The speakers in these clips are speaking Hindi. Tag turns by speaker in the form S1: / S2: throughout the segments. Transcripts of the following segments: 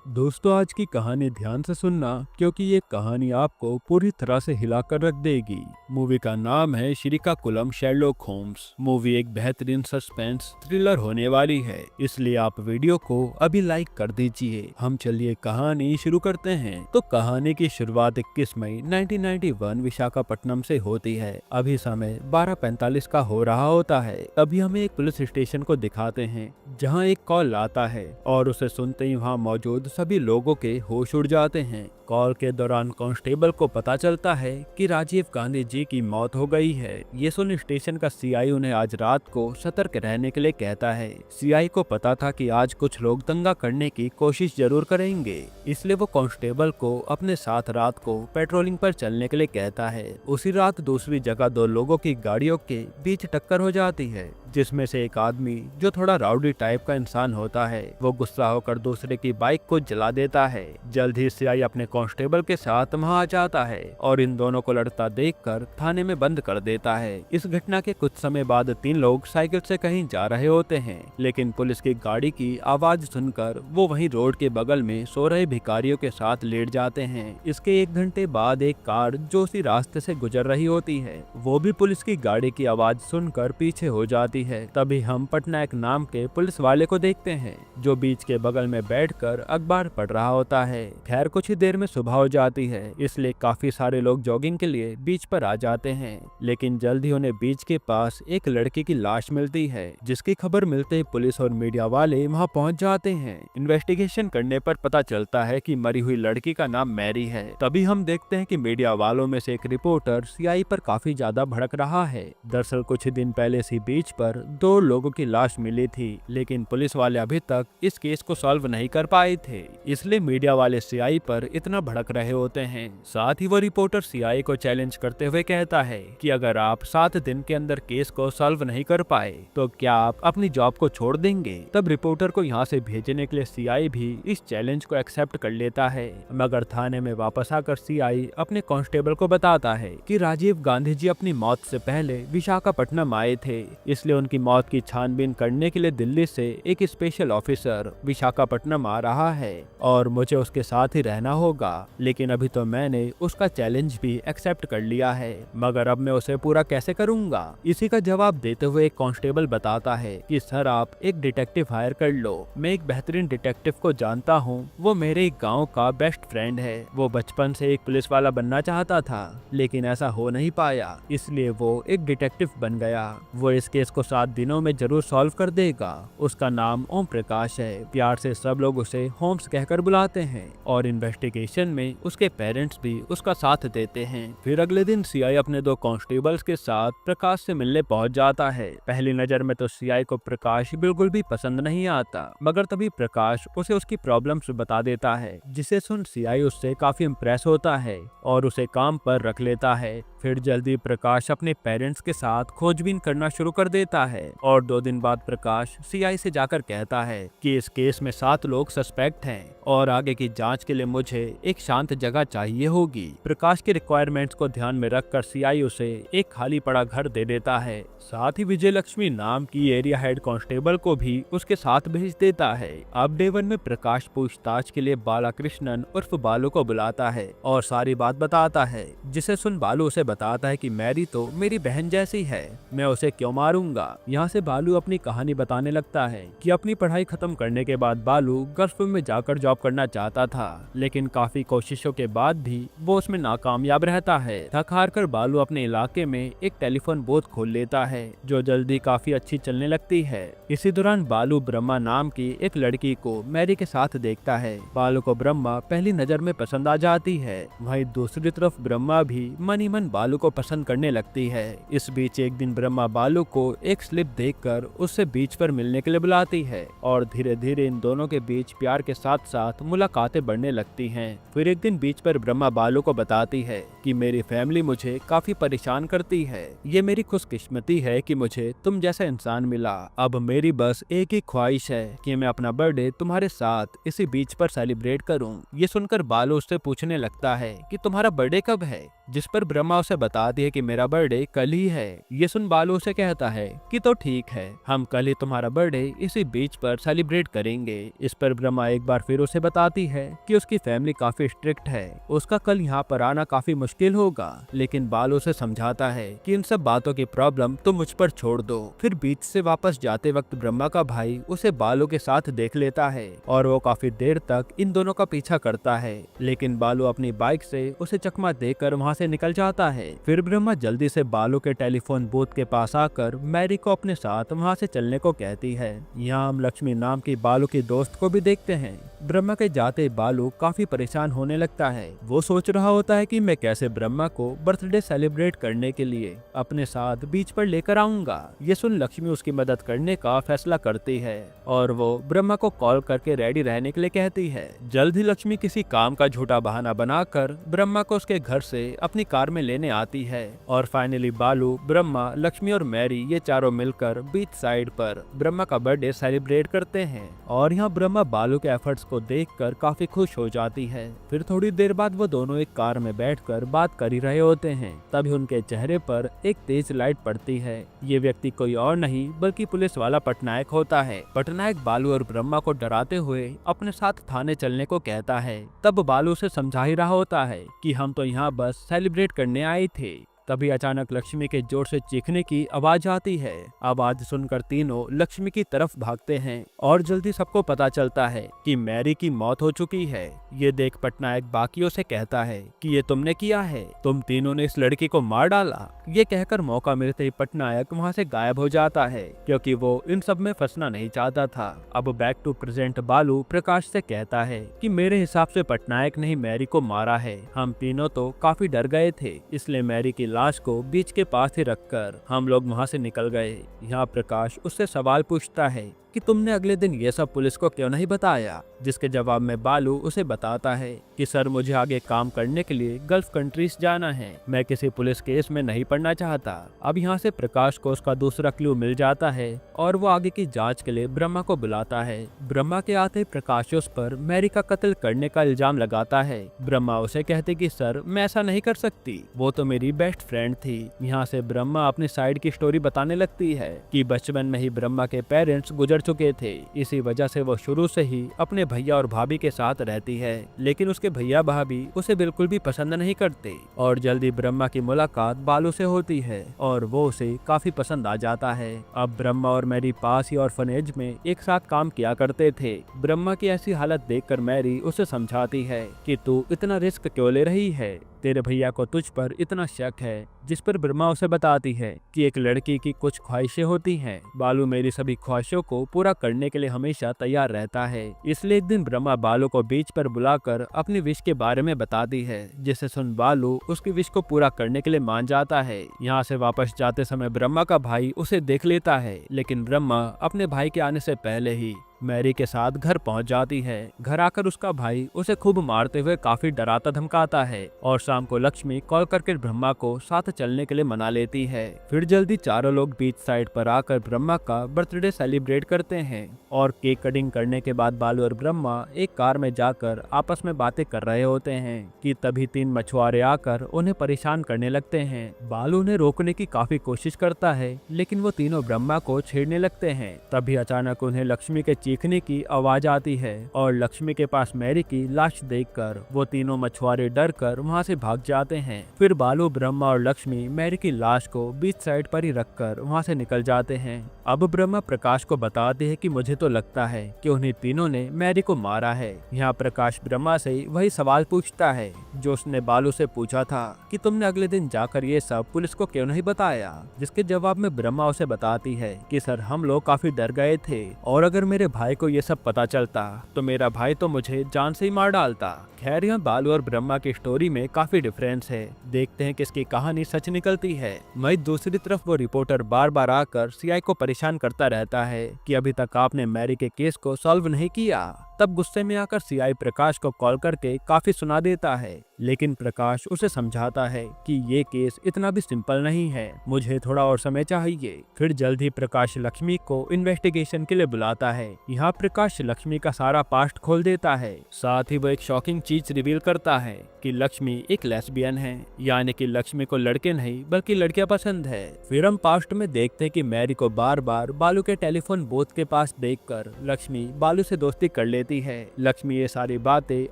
S1: दोस्तों, आज की कहानी ध्यान से सुनना क्योंकि ये कहानी आपको पूरी तरह से हिलाकर रख देगी। मूवी का नाम है श्रीकाकुलम शेरलॉक होम्स। मूवी एक बेहतरीन सस्पेंस थ्रिलर होने वाली है, इसलिए आप वीडियो को अभी लाइक कर दीजिए। हम चलिए कहानी शुरू करते हैं। तो कहानी की शुरुआत 21 मई 1991 विशाखापट्टनम से होती है। अभी समय 12:45 का हो रहा होता है। तभी हमें एक पुलिस स्टेशन को दिखाते हैं जहां एक कॉल आता है और उसे सुनते ही वहां मौजूद सभी लोगों के होश उड़ जाते हैं। कॉल के दौरान कांस्टेबल को पता चलता है कि राजीव गांधी जी की मौत हो गई है। ये सुन स्टेशन का सीआई उन्हें आज रात को सतर्क रहने के लिए कहता है। सीआई को पता था कि आज कुछ लोग दंगा करने की कोशिश जरूर करेंगे, इसलिए वो कांस्टेबल को अपने साथ रात को पेट्रोलिंग पर चलने के लिए कहता है। उसी रात दूसरी जगह दो लोगों की गाड़ियों के बीच टक्कर हो जाती है, जिसमें से एक आदमी जो थोड़ा राउडी टाइप का इंसान होता है, वो गुस्सा होकर दूसरे की बाइक को जला देता है। जल्द ही सीआई अपने कांस्टेबल के साथ वहां आ जाता है और इन दोनों को लड़ता देखकर थाने में बंद कर देता है। इस घटना के कुछ समय बाद 3 लोग साइकिल से कहीं जा रहे होते हैं, लेकिन पुलिस की गाड़ी की आवाज सुनकर वो वहीं रोड के बगल में सो रहे भिखारियों के साथ लेट जाते हैं। इसके 1 घंटे बाद एक कार जो उसी रास्ते से गुजर रही होती है, वो भी पुलिस की गाड़ी की आवाज सुनकर पीछे हो जाती है। तभी हम पटनायक नाम के पुलिस वाले को देखते हैं, जो बीच के बगल में बैठकर अखबार पढ़ रहा होता है। खैर, कुछ ही देर में सुबह हो जाती है, इसलिए काफी सारे लोग जॉगिंग के लिए बीच पर आ जाते हैं। लेकिन जल्द ही उन्हें बीच के पास एक लड़की की लाश मिलती है, जिसकी खबर मिलते ही पुलिस और मीडिया वाले वहां पहुंच जाते हैं। इन्वेस्टिगेशन करने पर पता चलता है कि मरी हुई लड़की का नाम मैरी है। तभी हम देखते हैं कि मीडिया वालों में से एक रिपोर्टर सीआई पर काफी ज्यादा भड़क रहा है। दरअसल कुछ ही दिन पहले इसी बीच पर 2 लोगों की लाश मिली थी, लेकिन पुलिस वाले अभी तक इस केस को सॉल्व नहीं कर पाए थे, इसलिए मीडिया वाले सीआई पर इतना भड़क रहे होते हैं। साथ ही वो रिपोर्टर सीआई को चैलेंज करते हुए कहता है कि अगर आप 7 दिन के अंदर केस को सॉल्व नहीं कर पाए तो क्या आप अपनी जॉब को छोड़ देंगे। तब रिपोर्टर को यहाँ से भेजने के लिए सीआई भी इस चैलेंज को एक्सेप्ट कर लेता है। मगर थाने में वापस आकर सीआई अपने कांस्टेबल को बताता है कि राजीव गांधी जी अपनी मौत से पहले विशाखापट्टनम आए थे, इसलिए उनकी मौत की छानबीन करने के लिए दिल्ली से एक स्पेशल ऑफिसर विशाखापट्टनम आ रहा है और मुझे उसके साथ ही रहना होगा। लेकिन अभी तो मैंने उसका चैलेंज भी एक्सेप्ट कर लिया है, मगर अब मैं उसे पूरा कैसे करूंगा। इसी का जवाब देते हुए एक कांस्टेबल बताता है कि सर, आप एक डिटेक्टिव हायर कर लो। मैं एक बेहतरीन डिटेक्टिव को जानता हूँ, वो मेरे एक गाँव का बेस्ट फ्रेंड है। वो बचपन से एक पुलिस वाला बनना चाहता था, लेकिन ऐसा हो नहीं पाया, इसलिए वो एक डिटेक्टिव बन गया। वो इस केस को 7 दिनों में जरूर सॉल्व कर देगा। उसका नाम ओम प्रकाश है। प्यार से सब लोग उसे होम्स कहकर बुलाते हैं और इन्वेस्टिगेशन में उसके पेरेंट्स भी उसका साथ देते हैं। फिर अगले दिन सीआई अपने 2 कांस्टेबल्स के साथ प्रकाश से मिलने पहुंच जाता है। पहली नजर में तो सीआई को प्रकाश बिल्कुल भी पसंद नहीं आता, मगर तभी प्रकाश उसे उसकी प्रॉब्लम्स बता देता है, जिसे सुन सीआई उससे काफी इम्प्रेस होता है और उसे काम पर रख लेता है। फिर जल्दी प्रकाश अपने पेरेंट्स के साथ खोजबीन करना शुरू कर देता है और 2 दिन बाद प्रकाश सीआई से जाकर कहता है कि इस केस में 7 लोग सस्पेक्ट हैं और आगे की जांच के लिए मुझे एक शांत जगह चाहिए होगी। प्रकाश के रिक्वायरमेंट्स को ध्यान में रखकर सीआई उसे एक खाली पड़ा घर दे देता है। साथ ही विजय लक्ष्मी नाम की एरिया हेड कांस्टेबल को भी उसके साथ भेज देता है। अब डे 1 में प्रकाश पूछताछ के लिए बालाकृष्णन उर्फ बालू को बुलाता है और सारी बात बताता है, जिसे सुन बालू उसे बताता है कि मैरी तो मेरी बहन जैसी है, मैं उसे क्यों मारूंगा। यहाँ से बालू अपनी कहानी बताने लगता है कि अपनी पढ़ाई खत्म करने के बाद बालू गल्फ में जाकर जॉब करना चाहता था, लेकिन काफी कोशिशों के बाद भी वो उसमें नाकामयाब रहता है। थक हार कर बालू अपने इलाके में एक टेलीफोन बूथ खोल लेता है, जो जल्दी काफी अच्छी चलने लगती है। इसी दौरान बालू ब्रह्मा नाम की एक लड़की को मैरी के साथ देखता है। बालू को ब्रह्मा पहली नजर में पसंद आ जाती है। वहीं दूसरी तरफ ब्रह्मा भी मन ही मन बालू को पसंद करने लगती है। इस बीच एक दिन ब्रह्मा बालू को एक स्लिप देखकर उससे बीच पर मिलने के लिए बुलाती है और धीरे धीरे इन दोनों के बीच प्यार के साथ साथ मुलाकातें बढ़ने लगती हैं। फिर एक दिन बीच पर ब्रह्मा बालू को बताती है कि मेरी फैमिली मुझे काफी परेशान करती है। ये मेरी खुशकिस्मती है कि मुझे तुम जैसा इंसान मिला। अब मेरी बस एक ही ख्वाहिश है कि मैं अपना बर्थडे तुम्हारे साथ इसी बीच पर सेलिब्रेट करूं। ये सुनकर बालू उससे पूछने लगता है कि तुम्हारा बर्थडे कब है। जिस पर ब्रह्मा उसे बताती है कि मेरा बर्थडे कल ही है। ये सुन बालू उसे कहता है कि तो ठीक है, हम कल ही तुम्हारा बर्थडे इसी बीच पर सेलिब्रेट करेंगे। इस पर ब्रह्मा एक बार फिर उसे बताती है कि उसकी फैमिली काफी स्ट्रिक्ट है, उसका कल यहाँ पर आना काफी मुश्किल होगा। लेकिन बालू उसे समझाता है कि इन सब बातों की प्रॉब्लम तो मुझ पर छोड़ दो। फिर बीच से वापस जाते वक्त ब्रह्मा का भाई उसे बालू के साथ देख लेता है और वो काफी देर तक इन दोनों का पीछा करता है, लेकिन बालू अपनी बाइक से उसे चकमा देकर वहाँ से निकल जाता है। फिर ब्रह्मा जल्दी से बालू के टेलीफोन बूथ के पास आकर मैरी को अपने साथ वहाँ से चलने को कहती है। यहाँ हम लक्ष्मी नाम की बालू की दोस्त को भी देखते हैं। ब्रह्मा के जाते बालू काफी परेशान होने लगता है। वो सोच रहा होता है कि मैं कैसे ब्रह्मा को बर्थडे सेलिब्रेट करने के लिए अपने साथ बीच पर लेकर आऊंगा। ये सुन लक्ष्मी उसकी मदद करने का फैसला करती है और वो ब्रह्मा को कॉल करके रेडी रहने के लिए कहती है। जल्द ही लक्ष्मी किसी काम का झूठा बहाना बनाकर ब्रह्मा को उसके घर से अपनी कार में लेने आती है और फाइनली बालू, ब्रह्मा, लक्ष्मी और मैरी ये चारों मिलकर बीच साइड पर ब्रह्मा का बर्थडे सेलिब्रेट करते हैं। और यहाँ ब्रह्मा बालू के एफर्ट्स को देखकर काफी खुश हो जाती है। फिर थोड़ी देर बाद वो दोनों एक कार में बैठकर बात कर ही रहे होते हैं, तभी उनके चेहरे पर एक तेज लाइट पड़ती है। ये व्यक्ति कोई और नहीं बल्कि पुलिस वाला पटनायक होता है। पटनायक बालू और ब्रह्मा को डराते हुए अपने साथ थाने चलने को कहता है। तब बालू से समझा ही रहा होता है कि हम तो यहाँ बस सेलिब्रेट करने आए थे। तभी अचानक लक्ष्मी के जोर से चीखने की आवाज आती है। आवाज सुनकर तीनों लक्ष्मी की तरफ भागते हैं और जल्दी सबको पता चलता है कि मैरी की मौत हो चुकी है। ये देख पटनायक बाकियों से कहता है कि ये तुमने किया है, तुम तीनों ने इस लड़की को मार डाला। ये कहकर मौका मिलते ही पटनायक वहाँ से गायब हो जाता है, क्योंकि वो इन सब में फंसना नहीं चाहता था। अब बैक टू प्रेजेंट बालू प्रकाश से कहता है कि मेरे हिसाब से पटनायक ने ही मैरी को मारा है। हम तीनों तो काफी डर गए थे, इसलिए मैरी की लाश को बीच के पास ही रखकर हम लोग वहाँ से निकल गए। यहाँ प्रकाश उससे सवाल पूछता है कि तुमने अगले दिन ये सब पुलिस को क्यों नहीं बताया, जिसके जवाब में बालू उसे बताता है कि सर मुझे आगे काम करने के लिए गल्फ कंट्रीज जाना है, मैं किसी पुलिस केस में नहीं पड़ना चाहता। अब यहाँ से प्रकाश को उसका दूसरा क्लू मिल जाता है और वो आगे की जांच के लिए ब्रह्मा को बुलाता है। ब्रह्मा के आते प्रकाश उस पर मैरी का कत्ल करने का इल्जाम लगाता है। ब्रह्मा उसे कहते कि सर मैं ऐसा नहीं कर सकती, वो तो मेरी बेस्ट फ्रेंड थी। यहाँ से ब्रह्मा अपनी साइड की स्टोरी बताने लगती है कि बचपन में ही ब्रह्मा के पेरेंट्स गुजर चुके थे, इसी वजह से वो शुरू से ही अपने भैया और भाभी के साथ रहती है, लेकिन उसके भैया भाभी उसे बिल्कुल भी पसंद नहीं करते। और जल्दी ब्रह्मा की मुलाकात बालू से होती है और वो उसे काफी पसंद आ जाता है। अब ब्रह्मा और मैरी पास ही ऑर्फनेज में एक साथ काम किया करते थे। ब्रह्मा की ऐसी हालत देखकर मैरी उसे समझाती है कि तू इतना रिस्क क्यों ले रही है, तेरे भैया को तुझ पर इतना शक है। जिस पर ब्रह्मा उसे बताती है कि एक लड़की की कुछ ख्वाहिशें होती हैं, बालू मेरी सभी ख्वाहिशों को पूरा करने के लिए हमेशा तैयार रहता है। इसलिए एक दिन ब्रह्मा बालू को बीच पर बुलाकर अपनी विश के बारे में बताती है, जिसे सुन बालू उसकी विश को पूरा करने के लिए मान जाता है। यहाँ से वापस जाते समय ब्रह्मा का भाई उसे देख लेता है, लेकिन ब्रह्मा अपने भाई के आने से पहले ही मैरी के साथ घर पहुंच जाती है। घर आकर उसका भाई उसे खूब मारते हुए काफी डराता धमकाता है और शाम को लक्ष्मी कॉल करके ब्रह्मा को साथ चलने के लिए मना लेती है। फिर जल्दी चारों लोग बीच साइड पर आकर ब्रह्मा का बर्थडे सेलिब्रेट करते हैं और केक कटिंग करने के बाद बालू और ब्रह्मा एक कार में जाकर आपस में बातें कर रहे होते हैं कि तभी 3 मछुआरे आकर उन्हें परेशान करने लगते हैं। बालू उन्हें रोकने की काफी कोशिश करता है, लेकिन वो तीनों ब्रह्मा को छेड़ने लगते हैं। तभी अचानक उन्हें लक्ष्मी के चीखने की आवाज आती है और लक्ष्मी के पास मैरी की लाश देखकर वो तीनों मछुआरे डर कर वहाँ से भाग जाते हैं। फिर बालू, ब्रह्मा और लक्ष्मी मैरी की लाश को बीच साइड पर ही रखकर वहाँ से निकल जाते हैं। अब ब्रह्मा प्रकाश को बताते हैं कि मुझे तो लगता है कि उन्हीं तीनों ने मैरी को मारा है। यहाँ प्रकाश ब्रह्मा से वही सवाल पूछता है जो उसने बालू से पूछा था कि तुमने अगले दिन जाकर ये सब पुलिस को क्यों नहीं बताया, जिसके जवाब में ब्रह्मा उसे बताती है कि सर हम लोग काफी डर गए थे और अगर मेरे भाई को ये सब पता चलता तो मेरा भाई तो मुझे जान से ही मार डालता। खैर यहाँ बालू और ब्रह्मा की स्टोरी में काफी डिफरेंस है, देखते हैं किसकी कहानी सच निकलती है। वहीं दूसरी तरफ वो रिपोर्टर बार बार आकर सीआई को परेशान करता रहता है कि अभी तक आपने मैरी के केस को सॉल्व नहीं किया। तब गुस्से में आकर सीआई प्रकाश को कॉल करके काफी सुना देता है, लेकिन प्रकाश उसे समझाता है कि ये केस इतना भी सिंपल नहीं है, मुझे थोड़ा और समय चाहिए। फिर जल्द ही प्रकाश लक्ष्मी को इन्वेस्टिगेशन के लिए बुलाता है। यहाँ प्रकाश लक्ष्मी का सारा पास्ट खोल देता है। साथ ही वो एक शॉकिंग चीज रिवील करता है कि लक्ष्मी एक लेस्बियन है, यानी कि लक्ष्मी को लड़के नहीं बल्कि लड़कियां पसंद है। फिर हम पास्ट में देखते हैं कि मैरी को बार बार बालू के टेलीफोन बूथ के पास देखकर लक्ष्मी बालू से दोस्ती कर लेती है। लक्ष्मी ये सारी बातें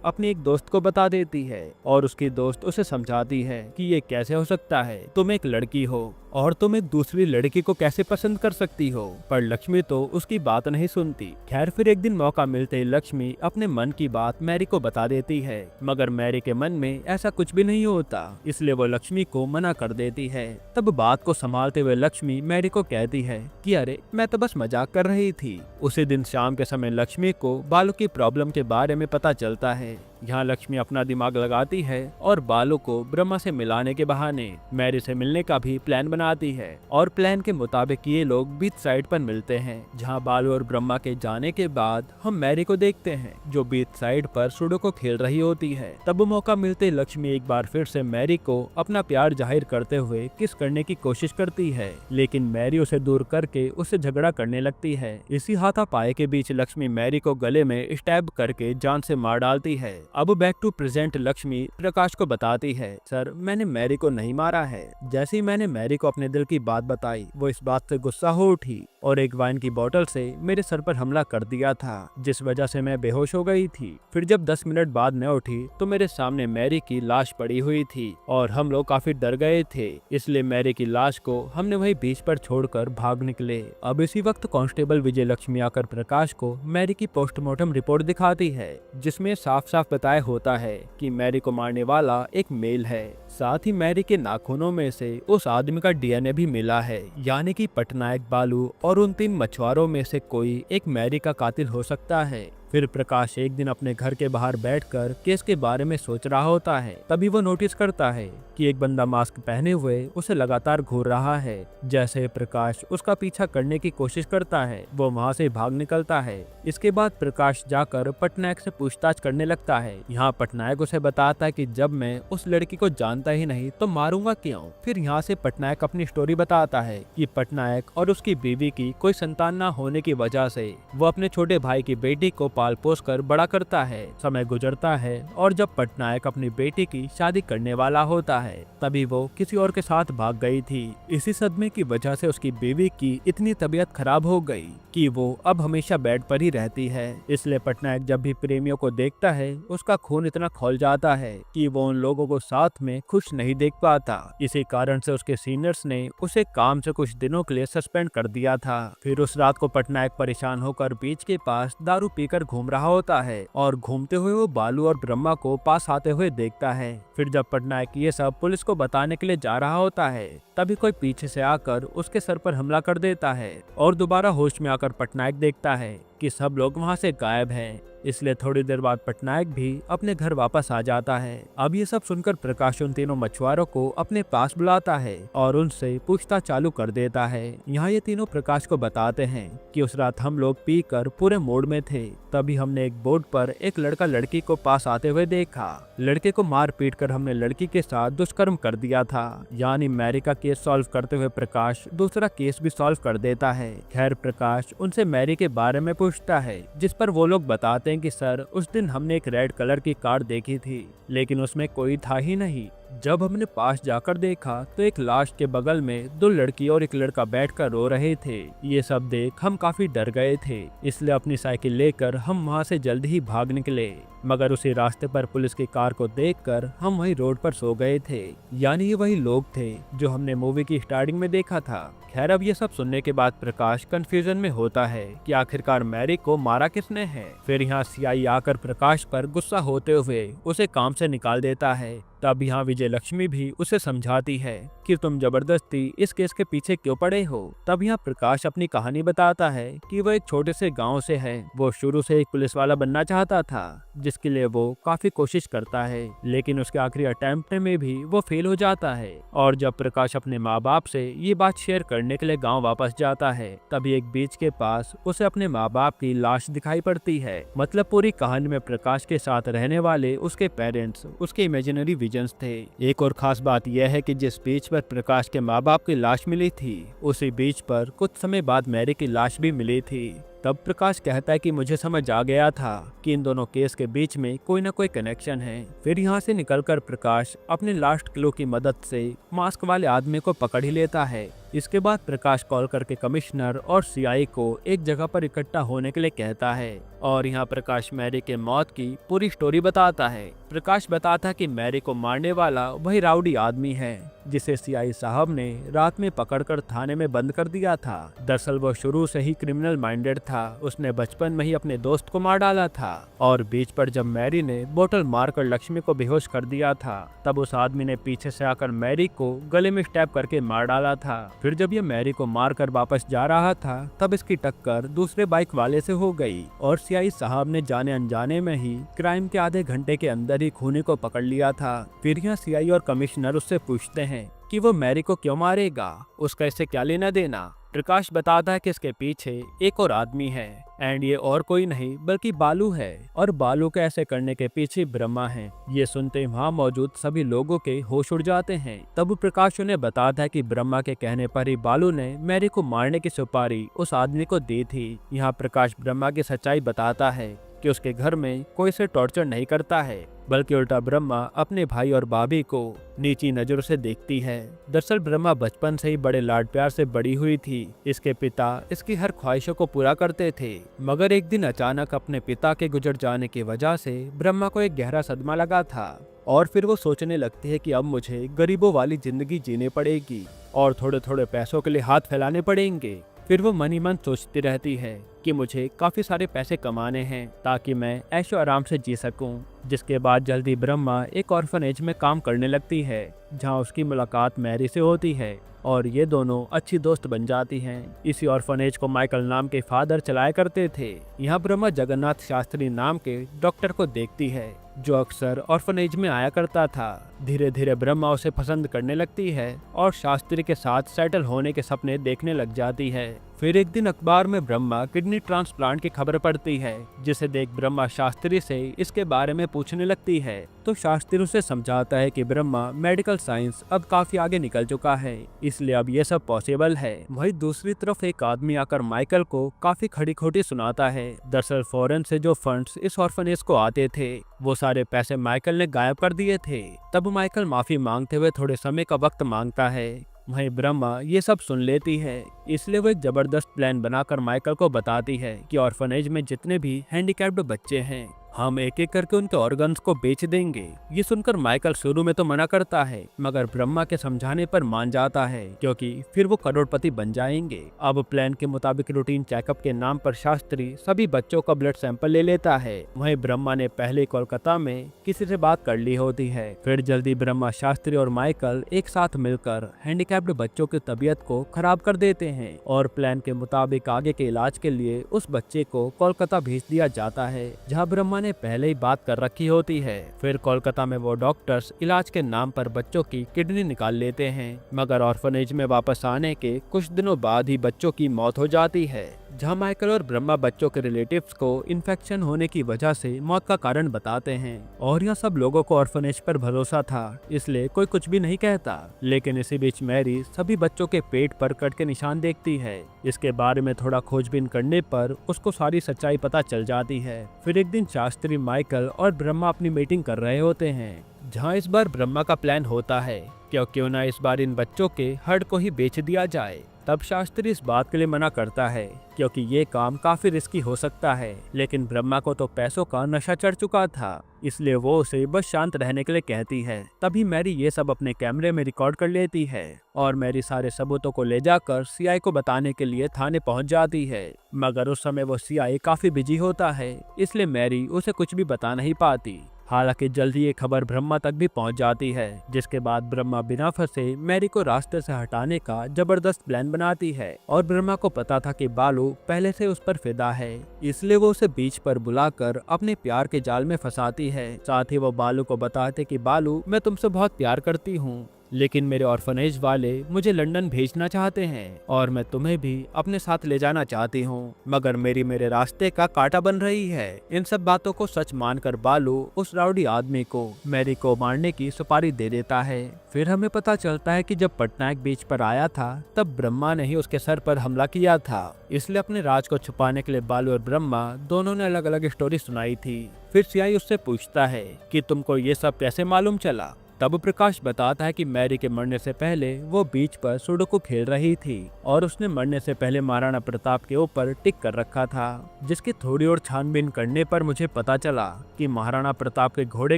S1: अपनी एक दोस्त को बता देती है और उसकी दोस्त उसे समझाती है कि ये कैसे हो सकता है, तुम एक लड़की हो और तुम एक दूसरी लड़की को कैसे पसंद कर सकती हो। पर लक्ष्मी तो उसकी बात नहीं सुनती। खैर फिर एक दिन मौका मिलते ही लक्ष्मी अपने मन की बात मैरी को बता देती है, मगर मैरी के मन में ऐसा कुछ भी नहीं होता, इसलिए वो लक्ष्मी को मना कर देती है। तब बात को संभालते हुए लक्ष्मी मैरी को कहती है कि अरे मैं तो बस मजाक कर रही थी। उसी दिन शाम के समय लक्ष्मी को बालू की प्रॉब्लम के बारे में पता चलता है। यहाँ लक्ष्मी अपना दिमाग लगाती है और बालू को ब्रह्मा से मिलाने के बहाने मैरी से मिलने का भी प्लान बनाती है और प्लान के मुताबिक ये लोग बीच साइड पर मिलते हैं, जहाँ बालू और ब्रह्मा के जाने के बाद हम मैरी को देखते हैं जो बीच साइड पर सुडोकू खेल रही होती है। तब मौका मिलते एक बार फिर से मैरी को अपना प्यार जाहिर करते हुए किस करने की कोशिश करती है, लेकिन मैरी उसे दूर करके उससे झगड़ा करने लगती है। इसी हाथापाई के बीच लक्ष्मी मैरी को गले में स्टैब करके जान से मार डालती है। अब बैक टू प्रेजेंट लक्ष्मी प्रकाश को बताती है, सर मैंने मैरी को नहीं मारा है। जैसे ही मैंने मैरी को अपने दिल की बात बताई, वो इस बात से गुस्सा हो उठी और एक वाइन की बोतल से मेरे सर पर हमला कर दिया था, जिस वजह से मैं बेहोश हो गई थी। फिर जब 10 मिनट बाद मैं उठी तो मेरे सामने मैरी की लाश पड़ी हुई थी और हम लोग काफी डर गए थे, इसलिए मैरी की लाश को हमने वही बीच पर छोड़कर भाग निकले। अब इसी वक्त कांस्टेबल विजय लक्ष्मी आकर प्रकाश को मैरी की पोस्टमार्टम रिपोर्ट दिखाती है, जिसमें साफ साफ बताया होता है कि मैरी को मारने वाला एक मेल है। साथ ही मैरी के नाखूनों में से उस आदमी का डीएनए भी मिला है, यानी कि पटनायक, बालू और उन 3 मछुआरों में से कोई एक मैरी का कातिल हो सकता है। फिर प्रकाश एक दिन अपने घर के बाहर बैठकर केस के बारे में सोच रहा होता है, तभी वो नोटिस करता है कि एक बंदा मास्क पहने हुए उसे लगातार घूर रहा है। जैसे प्रकाश उसका पीछा करने की कोशिश करता है, वो वहाँ से भाग निकलता है। इसके बाद प्रकाश जाकर पटनायक से पूछताछ करने लगता है। यहाँ पटनायक उसे बताता है कि जब मैं उस लड़की को जानता ही नहीं तो मारूंगा क्यों। फिर यहाँ से पटनायक अपनी स्टोरी बताता है कि पटनायक और उसकी बीवी की कोई संतान न होने की वजह से वो अपने छोटे भाई की बेटी को पाल पोस कर बड़ा करता है। समय गुजरता है और जब पटनायक अपनी बेटी की शादी करने वाला होता है, तभी वो किसी और के साथ भाग गई थी। इसी सदमे की वजह से उसकी बीवी की इतनी तबीयत खराब हो गई कि वो अब हमेशा बेड पर ही रहती है। इसलिए पटनायक जब भी प्रेमियों को देखता है, उसका खून इतना खौल जाता है कि वो उन लोगों को साथ में खुश नहीं देख पाता। इसी कारण से उसके सीनियर्स ने उसे काम से कुछ दिनों के लिए सस्पेंड कर दिया था। फिर उस रात को पटनायक परेशान होकर बीच के पास दारू पीकर घूम रहा होता है और घूमते हुए वो बालू और ब्रह्मा को पास आते हुए देखता है। फिर जब पटनायक ये सब पुलिस को बताने के लिए जा रहा होता है, तभी कोई पीछे से आकर उसके सर पर हमला कर देता है और दोबारा होश में आकर पटनायक देखता है कि सब लोग वहाँ से गायब हैं। इसलिए थोड़ी देर बाद पटनायक भी अपने घर वापस आ जाता है। अब ये सब सुनकर प्रकाश उन तीनों मछुआरों को अपने पास बुलाता है और उनसे पूछताछ चालू कर देता है। यहाँ ये तीनों प्रकाश को बताते हैं कि उस रात हम लोग पीकर पूरे मूड में थे, तभी हमने एक बोट पर एक लड़का लड़की को पास आते हुए देखा। लड़के को मार पीट कर हमने लड़की के साथ दुष्कर्म कर दिया था। यानी मैरी का केस सॉल्व करते हुए प्रकाश दूसरा केस भी सॉल्व कर देता है। खैर प्रकाश उनसे मैरी के बारे में पूछता है, जिस पर वो लोग बताते हैं कि सर उस दिन हमने एक रेड कलर की कार देखी थी, लेकिन उसमें कोई था ही नहीं। जब हमने पास जाकर देखा तो एक लाश के बगल में 2 लड़की और एक लड़का बैठकर रो रहे थे। ये सब देख हम काफी डर गए थे, इसलिए अपनी साइकिल लेकर हम वहाँ से जल्दी ही भाग निकले। मगर उसी रास्ते पर पुलिस की कार को देखकर हम वही रोड पर सो गए थे। यानी ये वही लोग थे जो हमने मूवी की स्टार्टिंग में देखा था। खैर अब ये सब सुनने के बाद प्रकाश कंफ्यूजन में होता है कि आखिरकार मैरी को मारा किसने है। फिर यहाँ सीआई आकर प्रकाश पर गुस्सा होते हुए उसे काम से निकाल देता है। तब यहाँ विजय लक्ष्मी भी उसे समझाती है कि तुम जबरदस्ती इस केस के पीछे क्यों पड़े हो। तब यहाँ प्रकाश अपनी कहानी बताता है कि वो एक छोटे से गांव से है। वो शुरू से एक पुलिस वाला बनना चाहता था, जिसके लिए वो काफी कोशिश करता है, लेकिन उसके आखिरी अटेम्प्ट में भी वो फेल हो जाता है। और जब प्रकाश अपने माँ बाप से ये बात शेयर करने के लिए गाँव वापस जाता है, तभी एक बीच के पास उसे अपने माँ बाप की लाश दिखाई पड़ती है। मतलब पूरी कहानी में प्रकाश के साथ रहने वाले उसके पेरेंट्स उसके इमेजिनरी विजन्स थे। एक और खास बात यह है कि जिस बीच पर प्रकाश के माँ बाप की लाश मिली थी, उसी बीच पर कुछ समय बाद मैरी की लाश भी मिली थी। तब प्रकाश कहता है कि मुझे समझ आ गया था कि इन दोनों केस के बीच में कोई ना कोई कनेक्शन है। फिर यहाँ से निकलकर प्रकाश अपने लास्ट क्लू की मदद से मास्क वाले आदमी को पकड़ ही लेता है। इसके बाद प्रकाश कॉल करके कमिश्नर और सीआई को एक जगह पर इकट्ठा होने के लिए कहता है और यहाँ प्रकाश मैरी के मौत की पूरी स्टोरी बताता है। प्रकाश बताता है कि मैरी को मारने वाला वही राउडी आदमी है जिसे सीआई साहब ने रात में पकड़कर थाने में बंद कर दिया था। दरअसल वो शुरू से ही क्रिमिनल माइंडेड था। उसने बचपन में ही अपने दोस्त को मार डाला था और बीच पर जब मैरी ने बोतल मारकर लक्ष्मी को बेहोश कर दिया था, तब उस आदमी ने पीछे से आकर मैरी को गले में स्टैब करके मार डाला था। फिर जब ये मैरी को मारकर वापस जा रहा था, तब इसकी टक्कर दूसरे बाइक वाले से हो गई और सीआई साहब ने जाने अनजाने में ही क्राइम के आधे घंटे के अंदर ही खूनी को पकड़ लिया था। फिर यहाँ सीआई और कमिश्नर उससे पूछते हैं कि वो मैरी को क्यों मारेगा, उसका इससे क्या लेना देना। प्रकाश बताता है कि इसके पीछे एक और आदमी है एंड ये और कोई नहीं बल्कि बालू है और बालू के ऐसे करने के पीछे ब्रह्मा है। ये सुनते ही वहाँ मौजूद सभी लोगों के होश उड़ जाते हैं। तब प्रकाश उन्हें बताता है कि ब्रह्मा के कहने पर ही बालू ने मैरी को मारने की सुपारी उस आदमी को दी थी। यहाँ प्रकाश ब्रह्मा की सच्चाई बताता है कि उसके घर में कोई से टॉर्चर नहीं करता है, बल्कि उल्टा ब्रह्मा अपने भाई और भाभी को नीची नजरों से देखती है। दरअसल ब्रह्मा बचपन से ही बड़े लाड प्यार से बड़ी हुई थी। इसके पिता इसकी हर ख्वाहिशों को पूरा करते थे, मगर एक दिन अचानक अपने पिता के गुजर जाने की वजह से ब्रह्मा को एक गहरा सदमा लगा था और फिर वो सोचने लगती है कि अब मुझे गरीबों वाली जिंदगी जीने पड़ेगी और थोड़े थोड़े पैसों के लिए हाथ फैलाने पड़ेंगे। फिर वो मन ही मन सोचती रहती है कि मुझे काफी सारे पैसे कमाने हैं ताकि मैं ऐशो आराम से जी सकूं। जिसके बाद जल्दी ब्रह्मा एक ऑर्फनेज में काम करने लगती है, जहां उसकी मुलाकात मैरी से होती है और ये दोनों अच्छी दोस्त बन जाती हैं। इसी ऑर्फनेज को माइकल नाम के फादर चलाया करते थे। यहाँ ब्रह्मा जगन्नाथ शास्त्री नाम के डॉक्टर को देखती है, जो अक्सर ऑर्फनेज में आया करता था। धीरे धीरे ब्रह्मा उसे पसंद करने लगती है और शास्त्री के साथ सेटल होने के सपने देखने लग जाती है। फिर एक दिन अखबार में ब्रह्मा किडनी ट्रांसप्लांट की खबर पड़ती है, जिसे देख ब्रह्मा शास्त्री से इसके बारे में पूछने लगती है। तो शास्त्री उसे समझाता है कि ब्रह्मा मेडिकल साइंस अब काफी आगे निकल चुका है, इसलिए अब ये सब पॉसिबल है। वहीं दूसरी तरफ एक आदमी आकर माइकल को काफी खड़ी खोटी सुनाता है। दरअसल फॉरेन से जो फंड्स इस ऑर्फनेज को आते थे, वो सारे पैसे माइकल ने गायब कर दिए थे। तब माइकल माफी मांगते हुए थोड़े समय का वक्त मांगता है। वहीं ब्रह्मा ये सब सुन लेती है, इसलिए वो एक जबरदस्त प्लान बनाकर माइकल को बताती है कि ऑर्फनेज में जितने भी हैंडीकैप्ड बच्चे हैं, हम एक एक करके उनके ऑर्गन्स को बेच देंगे। ये सुनकर माइकल शुरू में तो मना करता है, मगर ब्रह्मा के समझाने पर मान जाता है, क्योंकि फिर वो करोड़पति बन जाएंगे। अब प्लान के मुताबिक रूटीन चेकअप के नाम पर शास्त्री सभी बच्चों का ब्लड सैंपल ले लेता है। वहीं ब्रह्मा ने पहले कोलकाता में किसी से बात कर ली होती है। फिर जल्दी ब्रह्मा, शास्त्री और माइकल एक साथ मिलकर हैंडीकैप्ड बच्चों की तबीयत को खराब कर देते हैं और प्लान के मुताबिक आगे के इलाज के लिए उस बच्चे को कोलकाता भेज दिया जाता है, जहाँ ब्रह्मा ने पहले ही बात कर रखी होती है। फिर कोलकाता में वो डॉक्टर्स इलाज के नाम पर बच्चों की किडनी निकाल लेते हैं, मगर ऑर्फनेज में वापस आने के कुछ दिनों बाद ही बच्चों की मौत हो जाती है, जहां माइकल और ब्रह्मा बच्चों के रिलेटिव्स को इन्फेक्शन होने की वजह से मौत का कारण बताते हैं। और यहाँ सब लोगों को ऑर्फनेज पर भरोसा था, इसलिए कोई कुछ भी नहीं कहता। लेकिन इसी बीच मैरी सभी बच्चों के पेट पर कट के निशान देखती है। इसके बारे में थोड़ा खोजबीन करने पर उसको सारी सच्चाई पता चल जाती है। फिर एक दिन शास्त्री, माइकल और ब्रह्मा अपनी मीटिंग कर रहे होते हैं, जहाँ इस बार ब्रह्मा का प्लान होता है क्यों ना इस बार इन बच्चों के हड को ही बेच दिया जाए। तब शास्त्री इस बात के लिए मना करता है क्योंकि ये काम काफी रिस्की हो सकता है, लेकिन ब्रह्मा को तो पैसों का नशा चढ़ चुका था, इसलिए वो उसे बस शांत रहने के लिए कहती है। तभी मैरी ये सब अपने कैमरे में रिकॉर्ड कर लेती है और मैरी सारे सबूतों को ले जाकर सीआई को बताने के लिए थाने पहुंच जाती है, मगर उस समय वो सीआई काफी बिजी होता है, इसलिए मैरी उसे कुछ भी बता नहीं पाती। हालांकि जल्दी ये खबर ब्रह्मा तक भी पहुंच जाती है, जिसके बाद ब्रह्मा बिना फंसे मैरी को रास्ते से हटाने का जबरदस्त प्लान बनाती है। और ब्रह्मा को पता था कि बालू पहले से उस पर फिदा है, इसलिए वो उसे बीच पर बुलाकर अपने प्यार के जाल में फंसाती है। साथ ही वो बालू को बताते कि बालू, मैं तुमसे बहुत प्यार करती हूँ, लेकिन मेरे ऑर्फनेज वाले मुझे लंदन भेजना चाहते हैं और मैं तुम्हें भी अपने साथ ले जाना चाहती हूँ, मगर मेरी मेरे रास्ते का कांटा बन रही है। इन सब बातों को सच मानकर बालू उस राउडी आदमी को मैरी को मारने की सुपारी दे देता है। फिर हमें पता चलता है कि जब पटनायक बीच पर आया था तब ब्रह्मा ने ही उसके सर पर हमला किया था, इसलिए अपने राज को छुपाने के लिए बालू और ब्रह्मा दोनों ने अलग अलग स्टोरी सुनाई थी। फिर सीआई उससे पूछता है कि तुमको ये सब कैसे मालूम चला। तब प्रकाश बताता है कि मैरी के मरने से पहले वो बीच पर सुडोकू खेल रही थी और उसने मरने से पहले महाराणा प्रताप के ऊपर टिक कर रखा था, जिसकी थोड़ी और छानबीन करने पर मुझे पता चला कि महाराणा प्रताप के घोड़े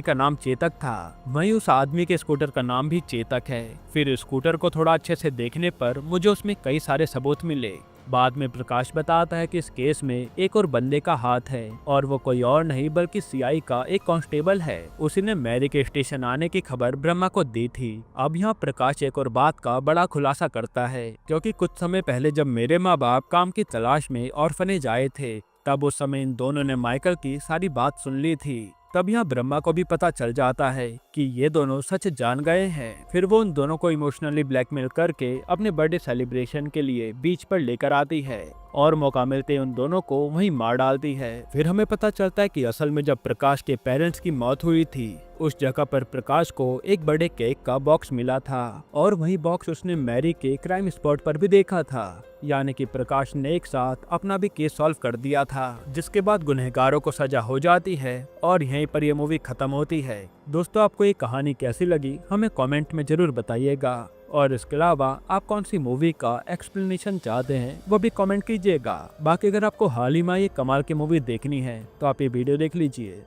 S1: का नाम चेतक था। वहीं उस आदमी के स्कूटर का नाम भी चेतक है। फिर स्कूटर को थोड़ा अच्छे से देखने पर मुझे उसमें कई सारे सबूत मिले। बाद में प्रकाश बताता है कि इस केस में एक और बंदे का हाथ है और वो कोई और नहीं बल्कि सीआई का एक कांस्टेबल है। उसी ने मैरी के स्टेशन आने की खबर ब्रह्मा को दी थी। अब यहाँ प्रकाश एक और बात का बड़ा खुलासा करता है, क्योंकि कुछ समय पहले जब मेरे माँ बाप काम की तलाश में ऑर्फनेज आए थे, तब उस समय इन दोनों ने माइकल की सारी बात सुन ली थी। तब यहाँ ब्रह्मा को भी पता चल जाता है कि ये दोनों सच जान गए हैं। फिर वो उन दोनों को इमोशनली ब्लैकमेल करके अपने बर्थडे सेलिब्रेशन के लिए बीच पर लेकर आती है और मौका मिलते उन दोनों को वहीं मार डालती है। फिर हमें पता चलता है कि असल में जब प्रकाश के पेरेंट्स की मौत हुई थी, उस जगह पर प्रकाश को एक बड़े केक का बॉक्स मिला था और वही बॉक्स उसने मैरी के क्राइम स्पॉट पर भी देखा था। यानी कि प्रकाश ने एक साथ अपना भी केस सॉल्व कर दिया था, जिसके बाद गुनहगारों को सजा हो जाती है और यहीं पर यह मूवी खत्म होती है। दोस्तों, आपको ये कहानी कैसी लगी हमें कमेंट में जरूर बताइएगा, और इसके अलावा आप कौन सी मूवी का एक्सप्लेनेशन चाहते हैं वो भी कमेंट कीजिएगा। बाकी अगर आपको हाल ही में ये कमाल की मूवी देखनी है तो आप ये वीडियो देख लीजिए।